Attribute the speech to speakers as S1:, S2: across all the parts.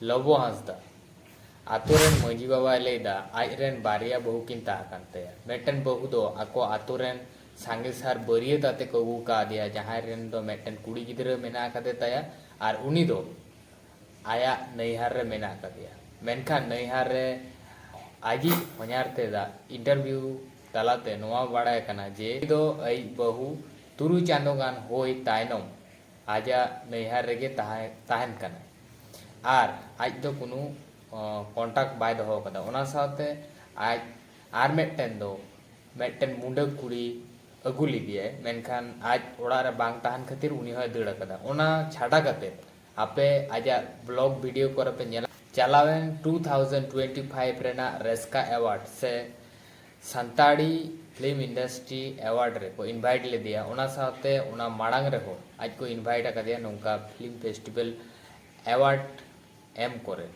S1: ᱞᱚᱵᱚ ᱦᱟᱸᱥᱫᱟ ᱟᱛᱳᱨᱮᱱ ᱢᱟᱺᱡᱷᱤ ᱵᱟᱵᱟᱭ ᱞᱟᱹᱭᱫᱟ ᱟᱡᱨᱮᱱ ᱵᱟᱨᱭᱟ ᱵᱟᱹᱦᱩ ᱠᱤᱱ ᱛᱟᱦᱮᱸ ᱠᱟᱱ ᱛᱟᱭᱟ। ᱢᱤᱫᱴᱮᱱ ᱵᱟᱹᱦᱩ ᱫᱚ ᱟᱠᱚ ᱟᱛᱳᱨᱮᱱ ᱥᱟᱸᱜᱮ ᱥᱟᱨ ᱵᱟᱹᱨᱭᱟᱹᱛ ᱟᱛᱮ ᱠᱚ ᱟᱹᱜᱩ ᱠᱟᱣᱫᱮᱭᱟ, ᱡᱟᱦᱟᱸᱭ ᱨᱮᱱ ᱫᱚ ᱢᱤᱫᱴᱮᱱ ᱠᱩᱲᱤ ᱜᱤᱫᱽᱨᱟᱹ ᱢᱮᱱᱟᱜ ᱟᱠᱟᱫᱮ ᱛᱟᱭᱟ ᱟᱨ ᱩᱱᱤ ᱫᱚ ᱟᱭᱟᱜ ᱱᱟᱹᱭᱦᱟᱨ ᱨᱮ ᱢᱮᱱᱟᱜ ᱟᱠᱟᱫᱮᱭᱟ। ᱢᱮᱱᱠᱷᱟन ᱱᱟᱹᱭᱦᱟᱨ ᱨᱮ ᱟᱡᱤᱡ ᱦᱚᱧᱦᱟᱨ ᱛᱮᱫᱟ ᱤᱱᱴᱟᱨᱵᱷᱤᱭᱩ ᱛᱟᱞᱟᱛᱮ ᱱᱚᱣᱟ ᱵᱟᱲᱟᱭ ᱠᱟᱱᱟ ᱡᱮ ᱫᱚ ᱟᱡ ᱵᱟᱹᱦᱩ 3 ᱪᱟᱸᱫᱳ ᱜᱟᱱ ᱦᱩᱭ ᱛᱟᱭᱱᱚᱢ ᱟᱡᱟᱜ ᱱᱟᱹᱭᱦᱟᱨ ᱨᱮᱜᱮ ᱛᱟᱦᱮᱱ ᱠᱟᱱᱟ ᱟᱨ ᱟᱡ ᱫᱚ কোনো কন্টাক্ট ᱵᱟᱭ ᱫᱚᱦᱚ ᱟᱠᱟᱫᱟ। ᱚᱱᱟ ᱥᱟᱶᱛᱮ ᱟᱡ ᱟᱨ ᱢᱤᱫᱴᱮᱱ ᱢᱩᱸᱰᱟᱹ ᱠᱩᱲᱤ ᱟᱹᱜᱩ ᱞᱮᱫᱮᱭᱟᱭ, ᱢᱮᱱᱠᱷᱟन ᱟᱡ ᱚᱲᱟᱜ ᱨᱮ ᱵᱟᱝ ᱛᱟᱦᱮᱱ ᱠᱷᱟᱹᱛᱤᱨ ᱩᱱᱤ ᱦᱚᱸᱭ ᱫᱟᱹᱲ ᱟᱠᱟᱫᱟ। ᱚᱱᱟ ᱪᱷᱟᱰᱟ ᱠᱟᱛᱮ ᱟᱯᱮ ᱟᱡᱟᱜ ᱵᱞᱚᱜ ᱵᱷᱤᱰᱤᱭᱳ ᱠᱚᱨᱮ ᱯᱮ ᱧᱮᱞᱟ ᱪᱟᱞᱟᱣᱮᱱ 2025 ᱨᱮᱱᱟᱜ ᱨᱟᱥᱠᱟ ᱮᱣᱟᱨᱰ ᱥᱮ ᱥᱟᱱᱛᱟᱲᱤ ফিল্ম ইন্ডাস্ট্রি এওয়ার্ড ᱨᱮᱠᱚ ইনভাইট ᱞᱮᱫᱮᱭᱟ। ᱚᱱᱟ ᱥᱟᱶᱛᱮ ᱚᱱᱟ ᱢᱟᱲᱟᱝ ᱨᱮᱦᱚᱸ ᱟᱡ ᱠᱚ ইনভাইট ᱟᱠᱟᱫᱮᱭᱟ ᱱᱚᱝᱠᱟ ᱯᱷᱤল্ᱢ ᱯᱷᱮᱥᱴᱤᱵᱮᱞ ᱮᱣᱟর্ড ᱮᱢ ᱠᱚᱨᱮ।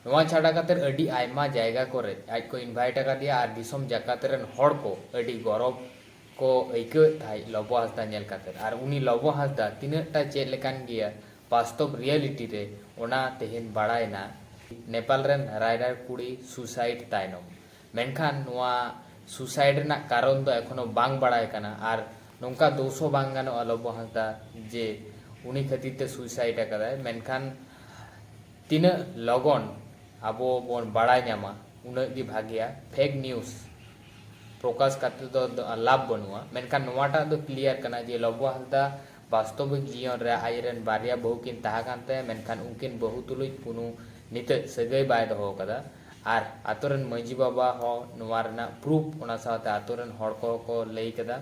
S1: ᱱᱚᱣᱟ ᱪᱷᱟᱰᱟ ᱠᱟᱛᱮ ᱟᱹᱰᱤ ᱟᱭᱢᱟ ᱡᱟᱭᱜᱟ ᱠᱚᱨᱮ ᱟᱡ ᱠᱚ ᱤᱱᱵᱷᱟᱭᱤᱴ ᱟᱠᱟᱫᱮᱭᱟ ᱟᱨ ᱫᱤᱥᱚᱢ ᱡᱟᱠᱟᱛ ᱨᱮᱱ ᱦᱚᱲ ᱠᱚ ᱟᱹᱰᱤ ᱜᱚᱨᱚᱵ ᱠᱚ ᱟᱹᱭᱠᱟᱹᱣᱮᱫ ᱛᱟᱦᱮᱸᱫ ᱞᱚᱵᱚ ᱦᱟᱸᱥᱫᱟ ᱧᱮᱞ ᱠᱟᱛᱮ। ᱟᱨ ᱩᱱᱤ ᱞᱚᱵᱚ ᱦᱟᱸᱥᱫᱟ ᱛᱤᱱᱟᱹᱜ ᱴᱟ ᱪᱮᱫ ᱞᱮᱠᱟᱱ ᱜᱮᱭᱟ ᱵᱟᱥᱛᱚᱵ রিয়েলিটি ᱨᱮ ᱚᱱᱟ ᱛᱮᱦᱮᱧ ᱵᱟᱲᱟᱭᱱᱟ নেপাল ᱨᱮᱱ রাইডার কুড়ি সুসাইড তাইনম। ᱢᱮᱱᱠᱷᱟन ᱱᱚᱣᱟ সুসাইড ᱨᱮᱱᱟᱜ ᱠᱟᱨᱚᱱ ᱫᱚ ᱮᱠᱷᱚᱱᱳ ᱵᱟᱝ ᱵᱟᱲᱟᱭ ᱠᱟᱱᱟ ᱟᱨ ᱱᱚᱝᱠᱟ ᱫᱳষ ᱦᱚᱸ ᱵᱟᱝ ᱜᱟᱱᱚᱜᱼᱟ ᱞᱚᱵᱚ ᱦᱟᱸᱥᱫᱟ ᱡᱮ ᱩᱱᱤ ᱠᱷᱟᱹᱛᱤᱨ ᱛᱮ সুসাইড ᱟᱠᱟᱫᱟᱭ। ᱢᱮᱱᱠᱷᱟन ᱛᱤᱱᱟᱹᱜ ᱞᱚᱜᱚᱱ ᱟᱵᱚ ᱵᱚᱱ ᱵᱟᱲᱟᱭ ᱧᱟᱢᱟ ᱩᱱᱟᱹᱜ ᱜᱮ ᱵᱷᱟᱜᱮᱭᱟ। ᱯᱷᱮᱠ ᱱᱤᱭᱩᱡ ᱯᱨᱚᱠᱟশ ᱠᱟᱛᱮ ᱫᱚ ᱞᱟᱵᱷ ᱵᱟᱹᱱᱩᱜᱼᱟ। ᱢᱮᱱᱠᱷᱟन ᱱᱚᱣᱟᱴᱟᱜ ᱫᱚ ᱠᱞᱤᱭᱟᱨ ᱠᱟᱱᱟ ᱡᱮ ᱞᱚᱵᱚ ᱦᱟᱸᱥᱫᱟ ᱵᱟᱥᱛᱚᱵᱤক ᱡᱤᱭᱚᱱ ᱨᱮ ᱟᱡᱨᱮᱱ ᱵᱟᱨᱭᱟ ᱵᱟᱹᱦᱩ ᱠᱤᱱ ᱛᱟᱦᱮᱸ ᱠᱟᱱ ᱛᱟᱭᱟ, ᱢᱮᱱᱠᱷᱟन ᱩᱱᱠᱤᱱ ᱵᱟᱹᱦᱩ ᱛᱩᱞᱩᱡ কোনো ᱱᱤᱛᱚᱜ ᱥᱟᱹᱜᱟᱹᱭ ᱵᱟᱭ ᱫᱚᱦᱚ ᱟᱠᱟᱫᱟ। ᱟᱨ ᱟᱛᱳ ᱨᱮᱱ ᱢᱟᱺᱡᱷᱤ ᱵᱟᱵᱟ ᱦᱚᱸ ᱱᱚᱣᱟ ᱨᱮᱱᱟᱜ ᱯᱨᱩᱯᱷ ᱚᱱᱟ ᱥᱟᱶᱛᱮ ᱟᱛᱳ ᱨᱮᱱ ᱦᱚᱲ ᱠᱚᱦᱚᱸ ᱠᱚ ᱞᱟᱹᱭ ᱠᱮᱫᱟ।